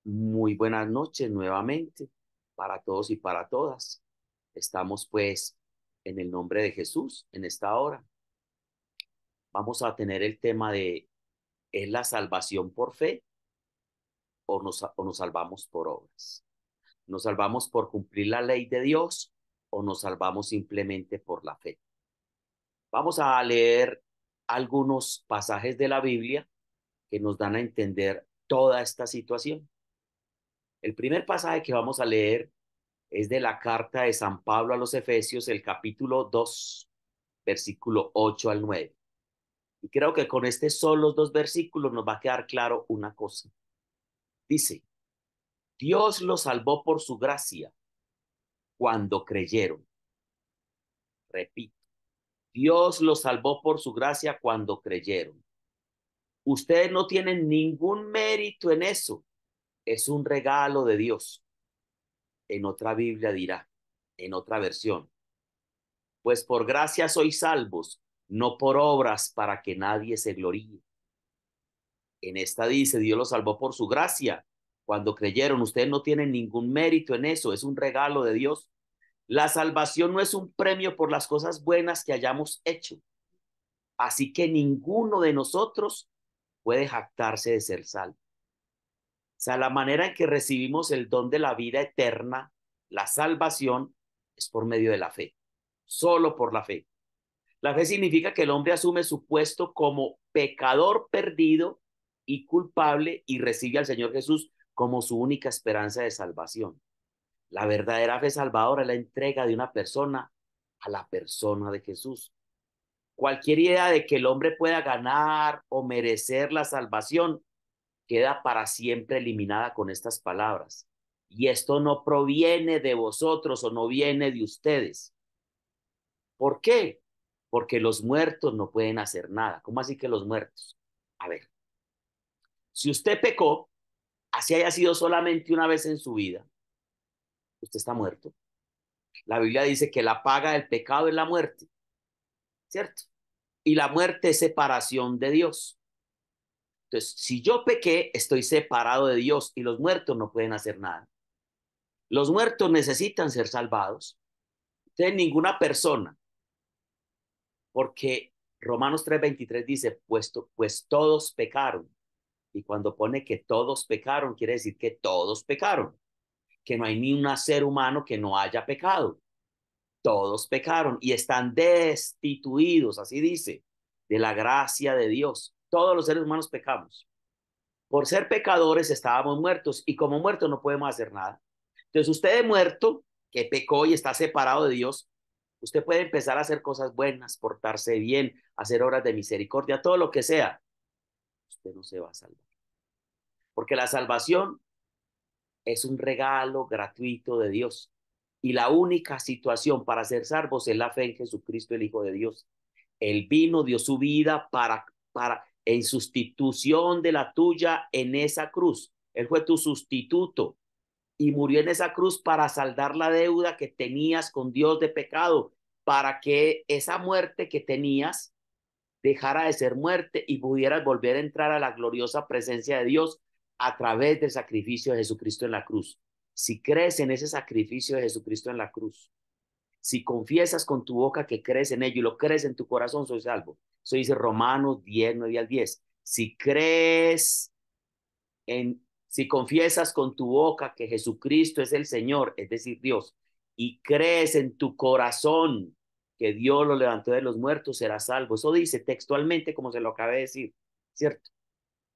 Muy buenas noches nuevamente para todos y para todas. Estamos pues en el nombre de Jesús en esta hora. Vamos a tener el tema de ¿es la salvación por fe o nos salvamos por obras? ¿Nos salvamos por cumplir la ley de Dios o nos salvamos simplemente por la fe? Vamos a leer algunos pasajes de la Biblia que nos dan a entender toda esta situación. El primer pasaje que vamos a leer es de la carta de San Pablo a los Efesios, el capítulo 2, versículo 8 al 9. Y creo que con estos solos dos versículos nos va a quedar claro una cosa. Dice, Dios los salvó por su gracia cuando creyeron. Repito, Dios los salvó por su gracia cuando creyeron. Ustedes no tienen ningún mérito en eso. Es un regalo de Dios. En otra Biblia dirá, en otra versión, pues por gracia sois salvos, no por obras para que nadie se gloríe. En esta dice, Dios los salvó por su gracia. Cuando creyeron, ustedes no tienen ningún mérito en eso, es un regalo de Dios. La salvación no es un premio por las cosas buenas que hayamos hecho. Así que ninguno de nosotros puede jactarse de ser salvo. O sea, la manera en que recibimos el don de la vida eterna, la salvación, es por medio de la fe, solo por la fe. La fe significa que el hombre asume su puesto como pecador perdido y culpable y recibe al Señor Jesús como su única esperanza de salvación. La verdadera fe salvadora es la entrega de una persona a la persona de Jesús. Cualquier idea de que el hombre pueda ganar o merecer la salvación queda para siempre eliminada con estas palabras. Y esto no proviene de vosotros o no viene de ustedes. ¿Por qué? Porque los muertos no pueden hacer nada. ¿Cómo así que los muertos? A ver, si usted pecó, así haya sido solamente una vez en su vida, usted está muerto. La Biblia dice que la paga del pecado es la muerte, ¿cierto? Y la muerte es separación de Dios. Entonces, si yo pequé, estoy separado de Dios y los muertos no pueden hacer nada. Los muertos necesitan ser salvados. Entonces, ninguna persona, porque Romanos 3:23 dice, pues todos pecaron. Y cuando pone que todos pecaron, quiere decir que todos pecaron, que no hay ni un ser humano que no haya pecado. Todos pecaron y están destituidos, así dice, de la gracia de Dios. Todos los seres humanos pecamos. Por ser pecadores estábamos muertos y como muertos no podemos hacer nada. Entonces usted de muerto, que pecó y está separado de Dios, usted puede empezar a hacer cosas buenas, portarse bien, hacer obras de misericordia, todo lo que sea. Usted no se va a salvar. Porque la salvación es un regalo gratuito de Dios. Y la única situación para ser salvos es la fe en Jesucristo, el Hijo de Dios. Él vino, dio su vida en sustitución de la tuya en esa cruz. Él fue tu sustituto y murió en esa cruz para saldar la deuda que tenías con Dios de pecado, para que esa muerte que tenías dejara de ser muerte y pudieras volver a entrar a la gloriosa presencia de Dios a través del sacrificio de Jesucristo en la cruz. Si crees en ese sacrificio de Jesucristo en la cruz, si confiesas con tu boca que crees en ello y lo crees en tu corazón, soy salvo. Eso dice Romanos 10, 9 al 10. Si confiesas con tu boca que Jesucristo es el Señor, es decir, Dios, y crees en tu corazón que Dios lo levantó de los muertos, serás salvo. Eso dice textualmente como se lo acabé de decir, ¿cierto?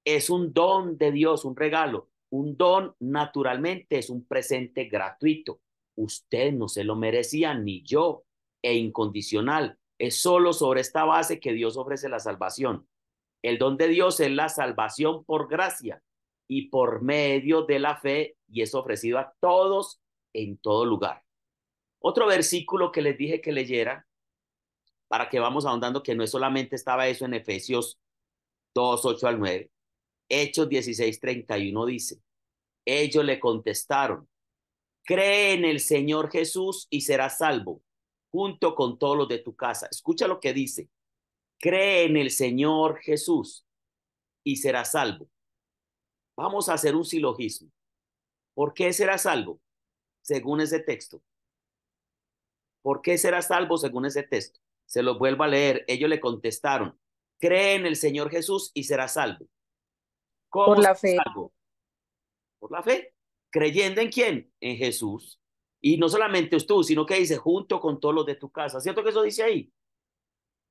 Es un don de Dios, un regalo. Un don naturalmente es un presente gratuito. Usted no se lo merecía, ni yo, e incondicional. Es solo sobre esta base que Dios ofrece la salvación. El don de Dios es la salvación por gracia y por medio de la fe y es ofrecido a todos en todo lugar. Otro versículo que les dije que leyera para que vamos ahondando que no es solamente estaba eso en Efesios 2 8 al 9. Hechos 16:31 dice, ellos le contestaron, cree en el Señor Jesús y serás salvo, junto con todos los de tu casa. Escucha lo que dice, cree en el Señor Jesús y serás salvo. Vamos a hacer un silogismo. ¿Por qué será salvo? Según ese texto. ¿Por qué será salvo según ese texto? Se los vuelvo a leer. Ellos le contestaron, cree en el Señor Jesús y será salvo. Por ¿Cómo la será fe. salvo? Por la fe. ¿Creyendo en quién? En Jesús. Y no solamente tú, sino que dice, junto con todos los de tu casa. ¿Cierto que eso dice ahí?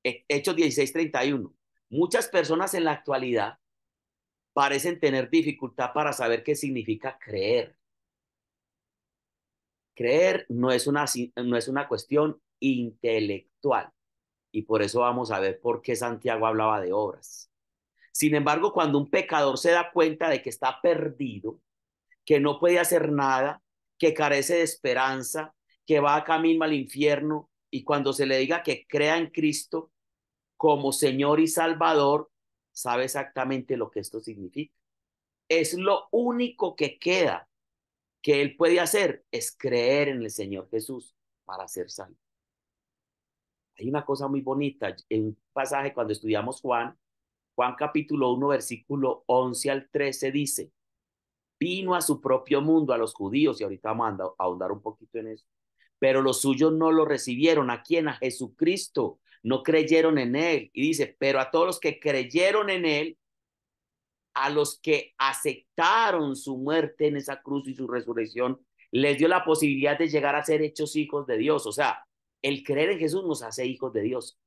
Hechos 16:31. Muchas personas en la actualidad parecen tener dificultad para saber qué significa creer. Creer no es una cuestión intelectual. Y por eso vamos a ver por qué Santiago hablaba de obras. Sin embargo, cuando un pecador se da cuenta de que está perdido, que no puede hacer nada, que carece de esperanza, que va camino al infierno, y cuando se le diga que crea en Cristo como Señor y Salvador, sabe exactamente lo que esto significa. Es lo único que queda que él puede hacer, es creer en el Señor Jesús para ser salvo. Hay una cosa muy bonita, en un pasaje cuando estudiamos Juan capítulo 1, versículo 11 al 13 dice, vino a su propio mundo, a los judíos, y ahorita vamos a ahondar un poquito en eso, pero los suyos no lo recibieron. ¿A quién? A Jesucristo. No creyeron en él. Y dice, pero a todos los que creyeron en él, a los que aceptaron su muerte en esa cruz y su resurrección, les dio la posibilidad de llegar a ser hechos hijos de Dios. O sea, el creer en Jesús nos hace hijos de Dios.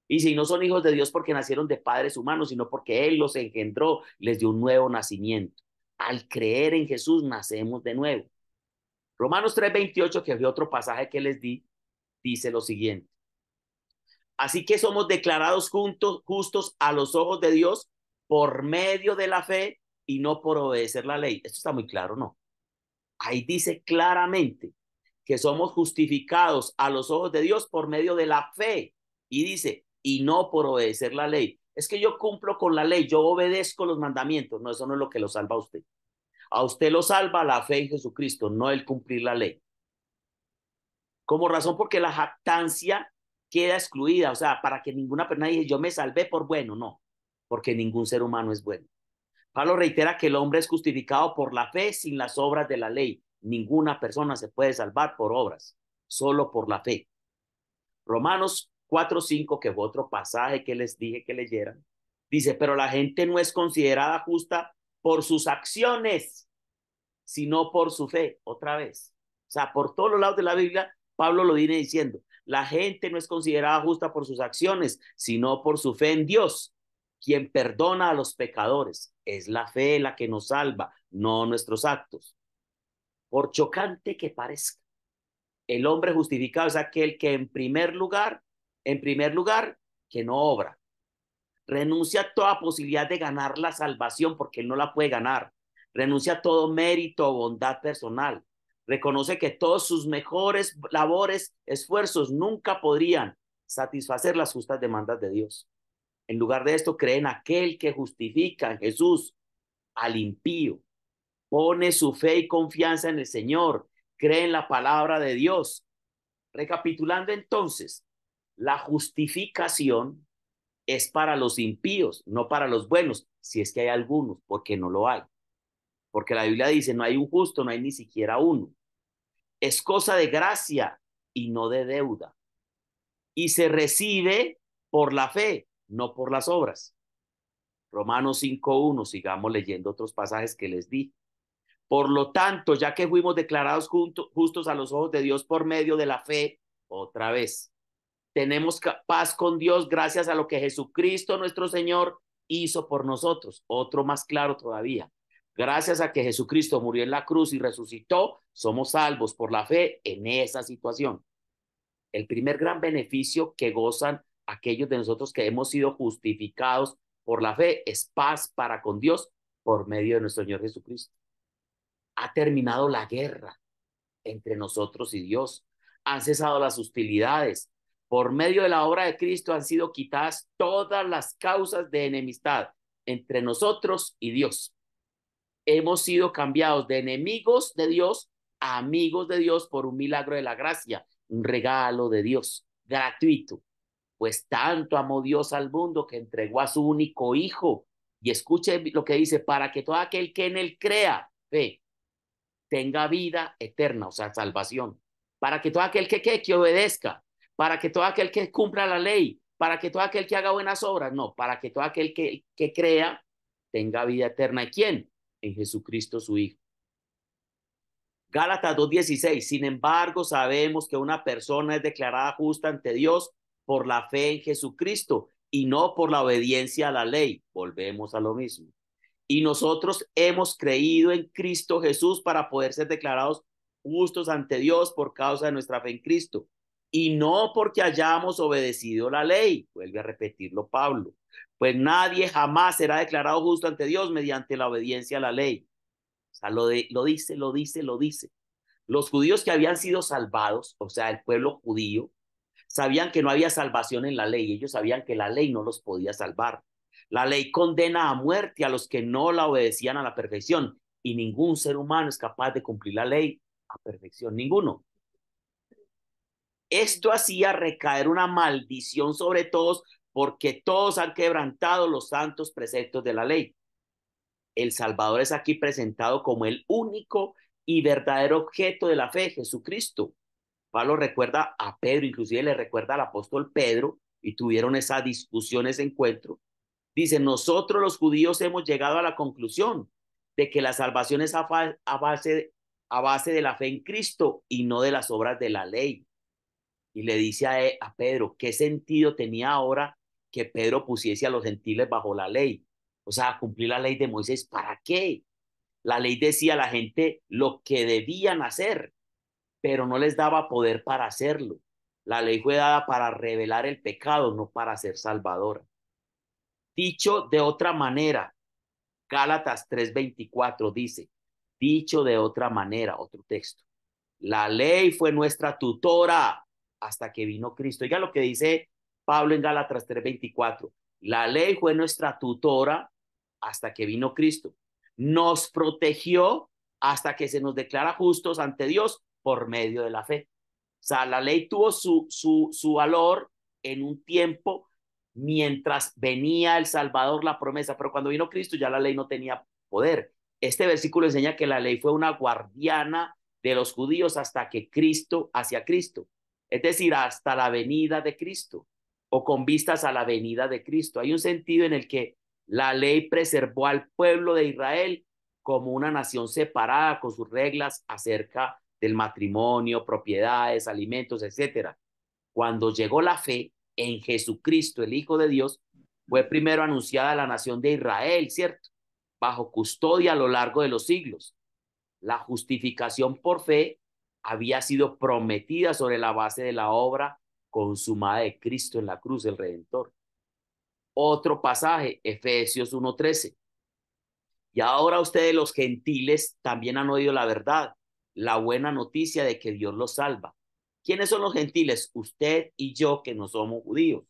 Y si no son hijos de Dios porque nacieron de padres humanos, sino porque Él los engendró, les dio un nuevo nacimiento. Al creer en Jesús nacemos de nuevo. Romanos 3:28, que fue otro pasaje que les di, dice lo siguiente. Así que somos declarados justos a los ojos de Dios por medio de la fe y no por obedecer la ley. Esto está muy claro, ¿no? Ahí dice claramente que somos justificados a los ojos de Dios por medio de la fe. Y dice, y no por obedecer la ley. Es que yo cumplo con la ley, yo obedezco los mandamientos. No, eso no es lo que lo salva a usted. A usted lo salva la fe en Jesucristo, no el cumplir la ley. Como razón porque la jactancia queda excluida, o sea, para que ninguna persona diga, yo me salvé por bueno, no, porque ningún ser humano es bueno. Pablo reitera que el hombre es justificado por la fe sin las obras de la ley. Ninguna persona se puede salvar por obras, solo por la fe. Romanos 4:5, que fue otro pasaje que les dije que leyeran, dice, pero la gente no es considerada justa por sus acciones, sino por su fe, otra vez. O sea, por todos los lados de la Biblia, Pablo lo viene diciendo. La gente no es considerada justa por sus acciones, sino por su fe en Dios, quien perdona a los pecadores. Es la fe la que nos salva, no nuestros actos. Por chocante que parezca, el hombre justificado es aquel que en primer lugar, que no obra. Renuncia a toda posibilidad de ganar la salvación porque él no la puede ganar. Renuncia a todo mérito o bondad personal. Reconoce que todos sus mejores labores, esfuerzos nunca podrían satisfacer las justas demandas de Dios. En lugar de esto, cree en aquel que justifica, en Jesús, al impío. Pone su fe y confianza en el Señor. Cree en la palabra de Dios. Recapitulando entonces, la justificación es para los impíos, no para los buenos, si es que hay algunos, porque no lo hay. Porque la Biblia dice, no hay un justo, no hay ni siquiera uno. Es cosa de gracia y no de deuda. Y se recibe por la fe, no por las obras. Romanos 5:1, sigamos leyendo otros pasajes que les di. Por lo tanto, ya que fuimos declarados justos a los ojos de Dios por medio de la fe, otra vez, tenemos paz con Dios gracias a lo que Jesucristo nuestro Señor hizo por nosotros. Otro más claro todavía. Gracias a que Jesucristo murió en la cruz y resucitó, somos salvos por la fe en esa situación. El primer gran beneficio que gozan aquellos de nosotros que hemos sido justificados por la fe es paz para con Dios por medio de nuestro Señor Jesucristo. Ha terminado la guerra entre nosotros y Dios. Han cesado las hostilidades. Por medio de la obra de Cristo han sido quitadas todas las causas de enemistad entre nosotros y Dios. Hemos sido cambiados de enemigos de Dios a amigos de Dios por un milagro de la gracia, un regalo de Dios gratuito. Pues tanto amó Dios al mundo que entregó a su único hijo. Y escuche lo que dice, para que todo aquel que en él crea, fe, tenga vida eterna, o sea, salvación. Para que todo aquel que obedezca, para que todo aquel que cumpla la ley, para que todo aquel que haga buenas obras, no, para que todo aquel que crea tenga vida eterna. ¿Y quién? En Jesucristo su Hijo. Gálatas 2:16. Sin embargo, sabemos que una persona es declarada justa ante Dios por la fe en Jesucristo y no por la obediencia a la ley. Volvemos a lo mismo. Y nosotros hemos creído en Cristo Jesús para poder ser declarados justos ante Dios por causa de nuestra fe en Cristo. Y no porque hayamos obedecido la ley. Vuelve a repetirlo Pablo. Pues nadie jamás será declarado justo ante Dios mediante la obediencia a la ley. O sea, lo dice. Los judíos que habían sido salvados, o sea, el pueblo judío, sabían que no había salvación en la ley. Ellos sabían que la ley no los podía salvar. La ley condena a muerte a los que no la obedecían a la perfección. Y ningún ser humano es capaz de cumplir la ley a perfección. Ninguno. Esto hacía recaer una maldición sobre todos porque todos han quebrantado los santos preceptos de la ley. El Salvador es aquí presentado como el único y verdadero objeto de la fe, Jesucristo. Pablo recuerda a Pedro, inclusive le recuerda al apóstol Pedro, y tuvieron esa discusión, ese encuentro. Dice, nosotros los judíos hemos llegado a la conclusión de que la salvación es a base de la fe en Cristo y no de las obras de la ley. Y le dice a Pedro, ¿qué sentido tenía ahora que Pedro pusiese a los gentiles bajo la ley? O sea, cumplir la ley de Moisés, ¿para qué? La ley decía a la gente lo que debían hacer, pero no les daba poder para hacerlo. La ley fue dada para revelar el pecado, no para ser salvadora. Dicho de otra manera, Gálatas 3:24 dice, dicho de otra manera, otro texto, la ley fue nuestra tutora hasta que vino Cristo. Oiga lo que dice Pablo en Gálatas 3:24, la ley fue nuestra tutora hasta que vino Cristo. Nos protegió hasta que se nos declara justos ante Dios por medio de la fe. O sea, la ley tuvo su valor en un tiempo mientras venía el Salvador, la promesa, pero cuando vino Cristo ya la ley no tenía poder. Este versículo enseña que la ley fue una guardiana de los judíos hasta que Cristo, hacia Cristo, es decir, hasta la venida de Cristo o con vistas a la venida de Cristo. Hay un sentido en el que la ley preservó al pueblo de Israel como una nación separada con sus reglas acerca del matrimonio, propiedades, alimentos, etcétera. Cuando llegó la fe en Jesucristo, el Hijo de Dios, fue primero anunciada a la nación de Israel, ¿cierto? Bajo custodia a lo largo de los siglos. La justificación por fe había sido prometida sobre la base de la obra consumada de Cristo en la cruz, el Redentor. Otro pasaje, Efesios 1:13. Y ahora ustedes los gentiles también han oído la verdad, la buena noticia de que Dios los salva. ¿Quiénes son los gentiles? Usted y yo que no somos judíos.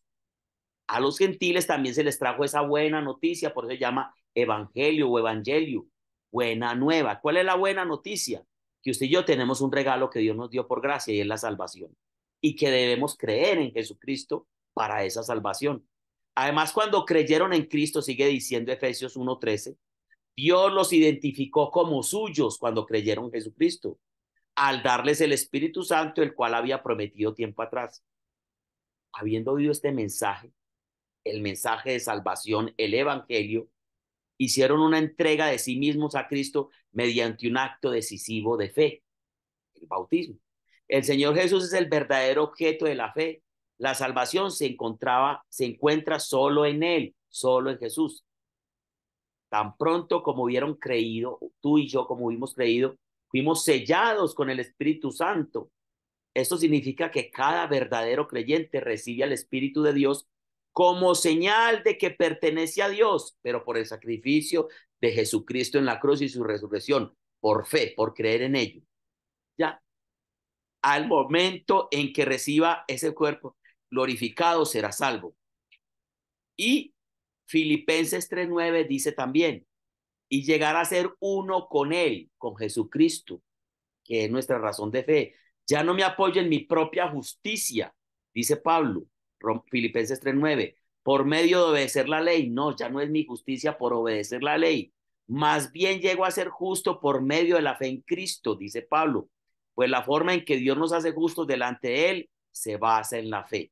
A los gentiles también se les trajo esa buena noticia, por eso se llama evangelio o evangelio, buena nueva. ¿Cuál es la buena noticia? Que usted y yo tenemos un regalo que Dios nos dio por gracia y es la salvación. Y que debemos creer en Jesucristo para esa salvación. Además, cuando creyeron en Cristo, sigue diciendo Efesios 1:13, Dios los identificó como suyos cuando creyeron en Jesucristo, al darles el Espíritu Santo, el cual había prometido tiempo atrás. Habiendo oído este mensaje, el mensaje de salvación, el evangelio, hicieron una entrega de sí mismos a Cristo mediante un acto decisivo de fe, el bautismo. El Señor Jesús es el verdadero objeto de la fe. La salvación se encuentra solo en Él, solo en Jesús. Tan pronto como hubieron creído, tú y yo como hubimos creído, fuimos sellados con el Espíritu Santo. Esto significa que cada verdadero creyente recibe al Espíritu de Dios como señal de que pertenece a Dios, pero por el sacrificio de Jesucristo en la cruz y su resurrección, por fe, por creer en ello. Ya, al momento en que reciba ese cuerpo glorificado, será salvo. Y Filipenses 3:9 dice también, y llegar a ser uno con Él, con Jesucristo, que es nuestra razón de fe. Ya no me apoyo en mi propia justicia, dice Pablo, Filipenses 3:9, por medio de obedecer la ley. No, ya no es mi justicia por obedecer la ley. Más bien llego a ser justo por medio de la fe en Cristo, dice Pablo, pues la forma en que Dios nos hace justos delante de Él se basa en la fe.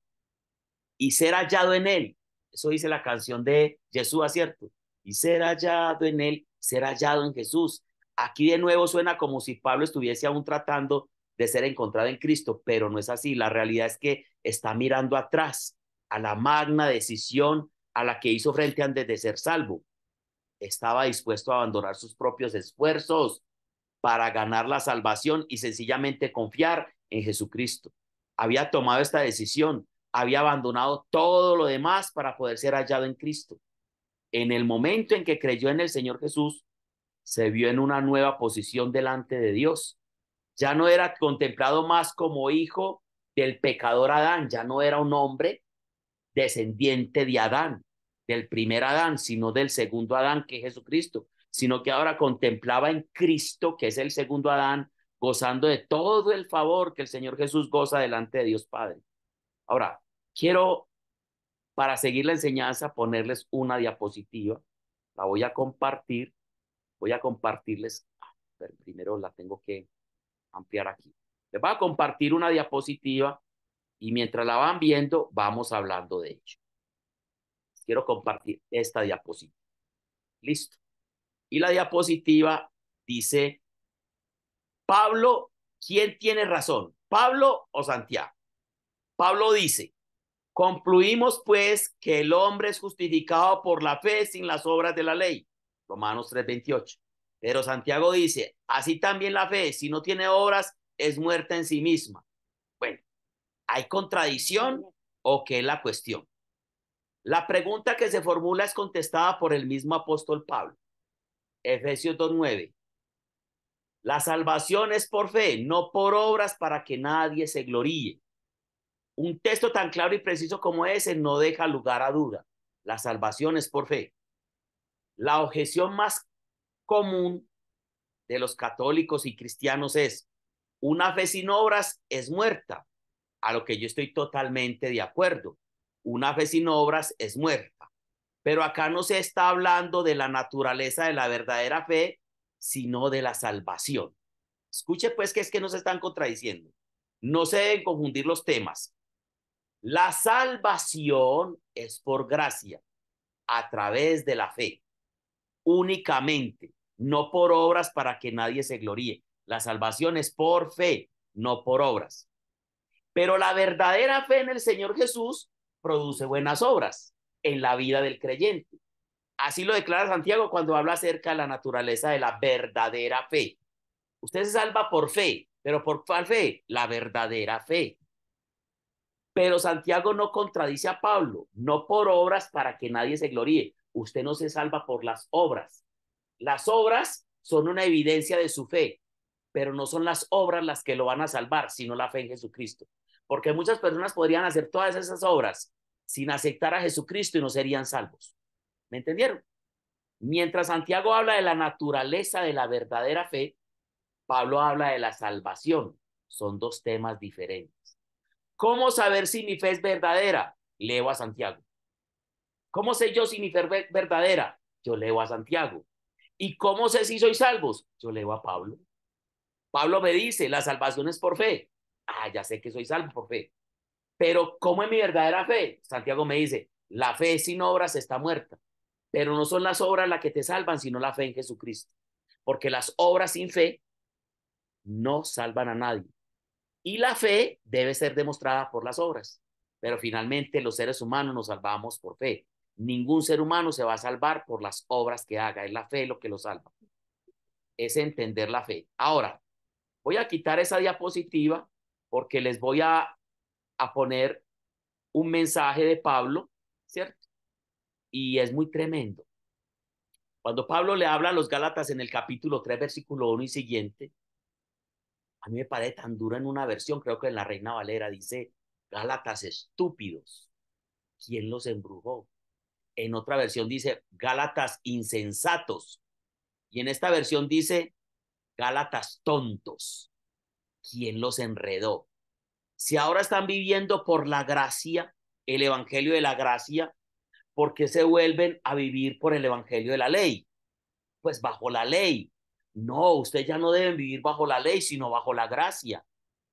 Y ser hallado en Él, eso dice la canción de Jesús, ¿cierto? Y ser hallado en Él, ser hallado en Jesús. Aquí de nuevo suena como si Pablo estuviese aún tratando de ser encontrado en Cristo, pero no es así. La realidad es que está mirando atrás a la magna decisión a la que hizo frente antes de ser salvo. Estaba dispuesto a abandonar sus propios esfuerzos para ganar la salvación y sencillamente confiar en Jesucristo. Había tomado esta decisión, había abandonado todo lo demás para poder ser hallado en Cristo. En el momento en que creyó en el Señor Jesús, se vio en una nueva posición delante de Dios. Ya no era contemplado más como hijo del pecador Adán, ya no era un hombre descendiente de Adán, del primer Adán, sino del segundo Adán, que es Jesucristo, sino que ahora contemplaba en Cristo, que es el segundo Adán, gozando de todo el favor que el Señor Jesús goza delante de Dios Padre. Ahora, quiero, para seguir la enseñanza, ponerles una diapositiva. La voy a compartir. Voy a compartirles, pero primero la tengo que ampliar aquí. Les voy a compartir una diapositiva y mientras la van viendo, vamos hablando de ello. Quiero compartir esta diapositiva. Listo. Y la diapositiva dice, Pablo, ¿quién tiene razón? ¿Pablo o Santiago? Pablo dice, concluimos pues que el hombre es justificado por la fe sin las obras de la ley. Romanos 3:28. Pero Santiago dice, así también la fe, si no tiene obras, es muerta en sí misma. Bueno, ¿hay contradicción o qué es la cuestión? La pregunta que se formula es contestada por el mismo apóstol Pablo. Efesios 2:9. La salvación es por fe, no por obras para que nadie se gloríe. Un texto tan claro y preciso como ese no deja lugar a duda. La salvación es por fe. La objeción más común de los católicos y cristianos es, una fe sin obras es muerta, a lo que yo estoy totalmente de acuerdo. Una fe sin obras es muerta. Pero acá no se está hablando de la naturaleza de la verdadera fe, sino de la salvación. Escuche pues que es que no se están contradiciendo. No se deben confundir los temas. La salvación es por gracia, a través de la fe, únicamente, no por obras para que nadie se gloríe. La salvación es por fe, no por obras. Pero la verdadera fe en el Señor Jesús produce buenas obras en la vida del creyente. Así lo declara Santiago cuando habla acerca de la naturaleza de la verdadera fe. Usted se salva por fe, pero ¿por cuál fe? La verdadera fe. Pero Santiago no contradice a Pablo, no por obras para que nadie se gloríe. Usted no se salva por las obras. Las obras son una evidencia de su fe, pero no son las obras las que lo van a salvar, sino la fe en Jesucristo. Porque muchas personas podrían hacer todas esas obras sin aceptar a Jesucristo y no serían salvos. ¿Me entendieron? Mientras Santiago habla de la naturaleza de la verdadera fe, Pablo habla de la salvación. Son dos temas diferentes. ¿Cómo saber si mi fe es verdadera? Leo a Santiago. ¿Cómo sé yo si mi fe es verdadera? Yo leo a Santiago. ¿Y cómo sé si soy salvos? Yo leo a Pablo. Pablo me dice, la salvación es por fe. Ah, ya sé que soy salvo por fe. Pero ¿cómo es mi verdadera fe? Santiago me dice, la fe sin obras está muerta. Pero no son las obras las que te salvan, sino la fe en Jesucristo. Porque las obras sin fe no salvan a nadie. Y la fe debe ser demostrada por las obras. Pero finalmente los seres humanos nos salvamos por fe. Ningún ser humano se va a salvar por las obras que haga. Es la fe lo que lo salva. Es entender la fe. Ahora, voy a quitar esa diapositiva porque les voy a poner un mensaje de Pablo, ¿cierto? Y es muy tremendo. Cuando Pablo le habla a los Gálatas en el capítulo 3, versículo 1 y siguiente, a mí me parece tan duro en una versión, creo que en la Reina Valera dice, Gálatas estúpidos, ¿quién los embrujó? En otra versión dice, Gálatas insensatos. Y en esta versión dice, Gálatas tontos, ¿quién los enredó? Si ahora están viviendo por la gracia, el evangelio de la gracia, ¿por qué se vuelven a vivir por el evangelio de la ley? pues bajo la ley. No, ustedes ya no deben vivir bajo la ley, sino bajo la gracia.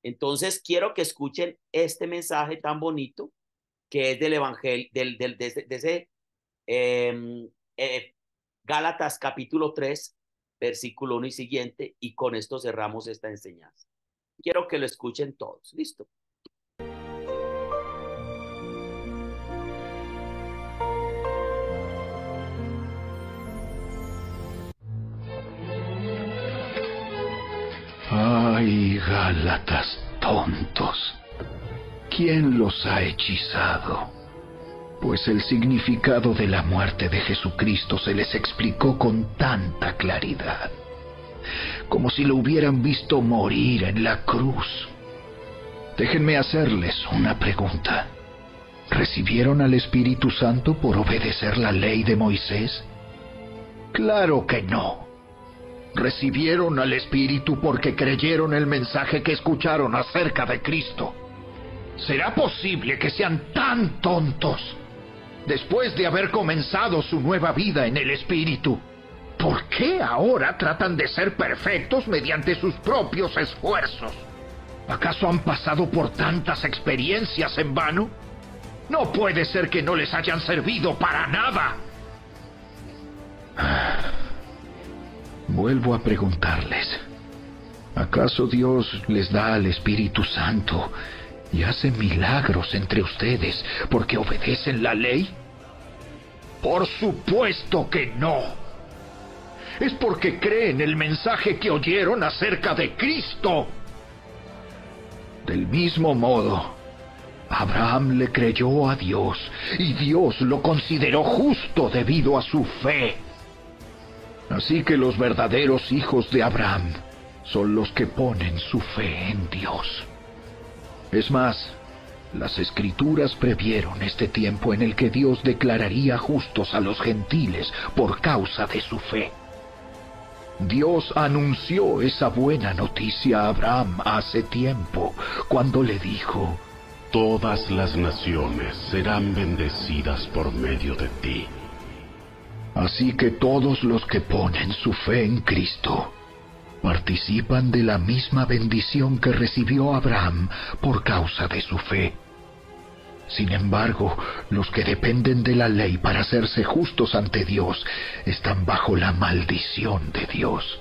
Entonces, quiero que escuchen este mensaje tan bonito que es del Evangelio, de ese eh, eh, Gálatas capítulo 3 versículo 1 y siguiente, y con esto cerramos esta enseñanza. Quiero que lo escuchen todos. ¿Listo? Ay, Gálatas tontos, ¿quién los ha hechizado? Pues el significado de la muerte de Jesucristo se les explicó con tanta claridad, como si lo hubieran visto morir en la cruz. Déjenme hacerles una pregunta. ¿Recibieron al Espíritu Santo por obedecer la ley de Moisés? Claro que no. Recibieron al Espíritu porque creyeron el mensaje que escucharon acerca de Cristo. ¿Será posible que sean tan tontos? Después de haber comenzado su nueva vida en el Espíritu, ¿por qué ahora tratan de ser perfectos mediante sus propios esfuerzos? ¿Acaso han pasado por tantas experiencias en vano? No puede ser que no les hayan servido para nada. Vuelvo a preguntarles, ¿acaso Dios les da al Espíritu Santo y hace milagros entre ustedes porque obedecen la ley? Por supuesto que no. Es porque creen el mensaje que oyeron acerca de Cristo. Del mismo modo, Abraham le creyó a Dios y Dios lo consideró justo debido a su fe. Así que los verdaderos hijos de Abraham son los que ponen su fe en Dios. Es más, las Escrituras previeron este tiempo en el que Dios declararía justos a los gentiles por causa de su fe. Dios anunció esa buena noticia a Abraham hace tiempo, cuando le dijo: todas las naciones serán bendecidas por medio de ti. Así que todos los que ponen su fe en Cristo participan de la misma bendición que recibió Abraham por causa de su fe. Sin embargo, los que dependen de la ley para hacerse justos ante Dios están bajo la maldición de Dios.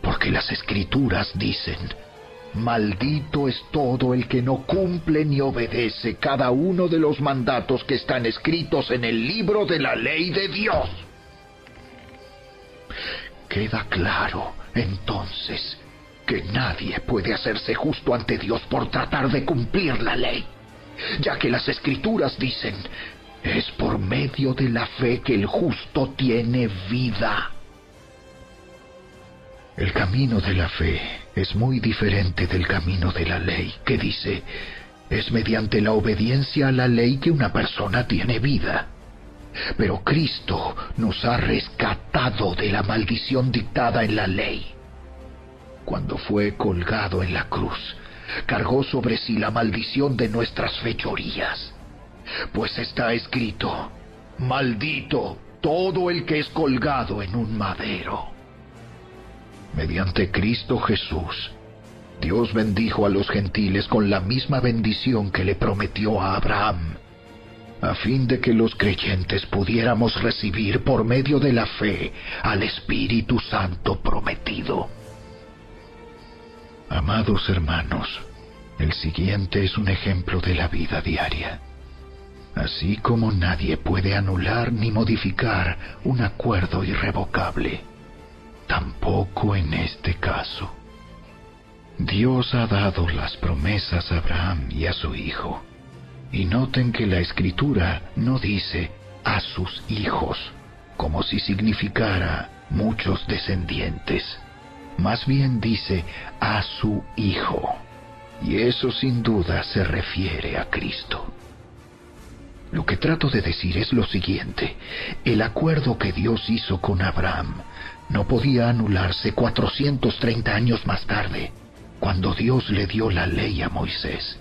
Porque las Escrituras dicen: maldito es todo el que no cumple ni obedece cada uno de los mandatos que están escritos en el libro de la ley de Dios. Queda claro, entonces, que nadie puede hacerse justo ante Dios por tratar de cumplir la ley, ya que las Escrituras dicen: es por medio de la fe que el justo tiene vida. El camino de la fe es muy diferente del camino de la ley, que dice: es mediante la obediencia a la ley que una persona tiene vida. Pero Cristo nos ha rescatado de la maldición dictada en la ley. Cuando fue colgado en la cruz, cargó sobre sí la maldición de nuestras fechorías. Pues está escrito: maldito todo el que es colgado en un madero. Mediante Cristo Jesús, Dios bendijo a los gentiles con la misma bendición que le prometió a Abraham, a fin de que los creyentes pudiéramos recibir por medio de la fe al Espíritu Santo prometido. Amados hermanos, el siguiente es un ejemplo de la vida diaria. Así como nadie puede anular ni modificar un acuerdo irrevocable, tampoco en este caso. Dios ha dado las promesas a Abraham y a su hijo. Y noten que la Escritura no dice a sus hijos, como si significara muchos descendientes. Más bien dice a su Hijo. Y eso sin duda se refiere a Cristo. Lo que trato de decir es lo siguiente: el acuerdo que Dios hizo con Abraham no podía anularse 430 años más tarde, cuando Dios le dio la ley a Moisés,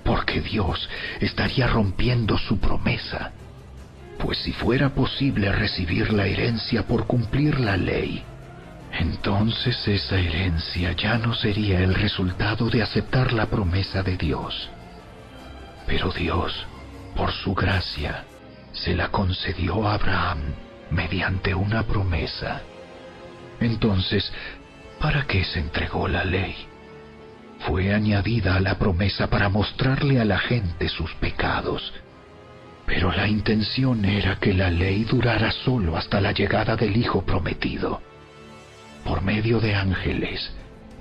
porque Dios estaría rompiendo su promesa. Pues si fuera posible recibir la herencia por cumplir la ley, entonces esa herencia ya no sería el resultado de aceptar la promesa de Dios. Pero Dios, por su gracia, se la concedió a Abraham mediante una promesa. Entonces, ¿para qué se entregó la ley? Fue añadida a la promesa para mostrarle a la gente sus pecados. Pero la intención era que la ley durara solo hasta la llegada del Hijo prometido. Por medio de ángeles,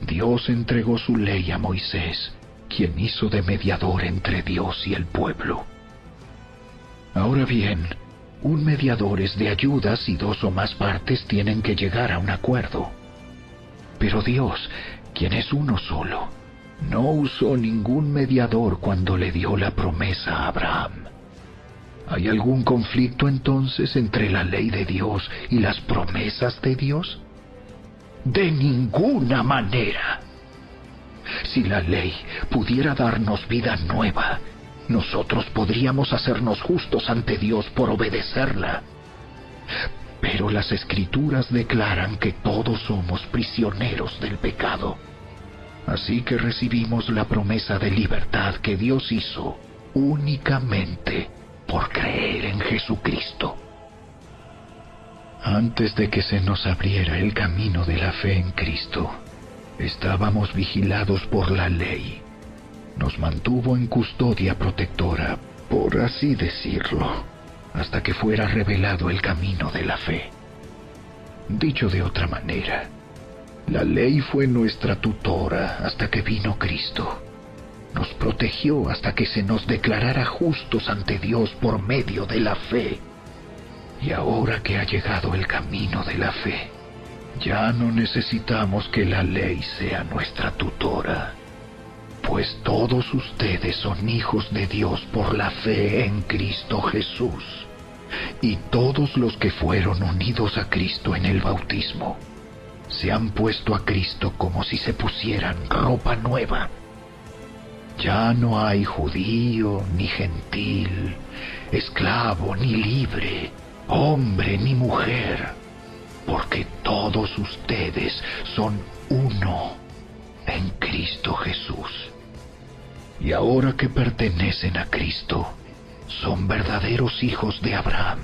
Dios entregó su ley a Moisés, quien hizo de mediador entre Dios y el pueblo. Ahora bien, un mediador es de ayuda si dos o más partes tienen que llegar a un acuerdo. Pero Dios, quien es uno solo, no usó ningún mediador cuando le dio la promesa a Abraham. ¿Hay algún conflicto entonces entre la ley de Dios y las promesas de Dios? De ninguna manera. Si la ley pudiera darnos vida nueva, nosotros podríamos hacernos justos ante Dios por obedecerla. Pero las Escrituras declaran que todos somos prisioneros del pecado. Así que recibimos la promesa de libertad que Dios hizo únicamente por creer en Jesucristo. Antes de que se nos abriera el camino de la fe en Cristo, estábamos vigilados por la ley. Nos mantuvo en custodia protectora, por así decirlo, hasta que fuera revelado el camino de la fe. Dicho de otra manera, la ley fue nuestra tutora hasta que vino Cristo. Nos protegió hasta que se nos declarara justos ante Dios por medio de la fe. Y ahora que ha llegado el camino de la fe, ya no necesitamos que la ley sea nuestra tutora, pues todos ustedes son hijos de Dios por la fe en Cristo Jesús, y todos los que fueron unidos a Cristo en el bautismo se han puesto a Cristo como si se pusieran ropa nueva. Ya no hay judío ni gentil, esclavo ni libre, hombre ni mujer, porque todos ustedes son uno en Cristo Jesús. Y ahora que pertenecen a Cristo, son verdaderos hijos de Abraham,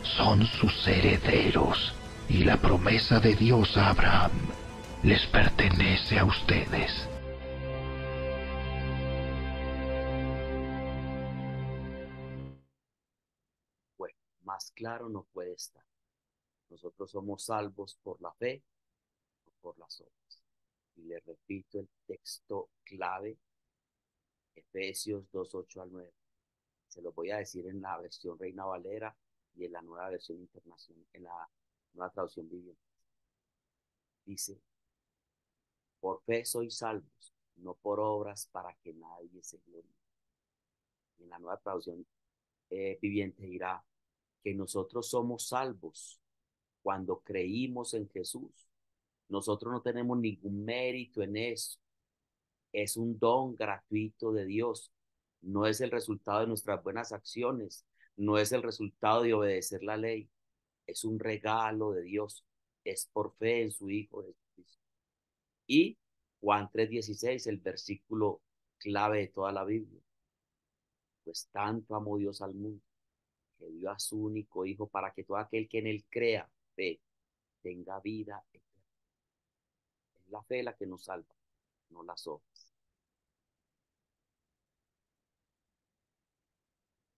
son sus herederos, y la promesa de Dios a Abraham les pertenece a ustedes. Bueno, más claro no puede estar. Nosotros somos salvos por la fe, no por las obras. Y le repito el texto clave, Efesios 2:8 al 9. Se lo voy a decir en la versión Reina Valera y en la nueva versión internacional, en la nueva traducción viviente. Dice, por fe sois salvos, no por obras para que nadie se gloríe. En la nueva traducción viviente dirá que nosotros somos salvos cuando creímos en Jesús. Nosotros no tenemos ningún mérito en eso. Es un don gratuito de Dios. No es el resultado de nuestras buenas acciones. No es el resultado de obedecer la ley. Es un regalo de Dios. Es por fe en su Hijo Jesucristo. Y Juan 3:16, el versículo clave de toda la Biblia. Pues tanto amó Dios al mundo, que dio a su único Hijo para que todo aquel que en él crea, fe, tenga vida eterna. Es la fe la que nos salva, no las obras.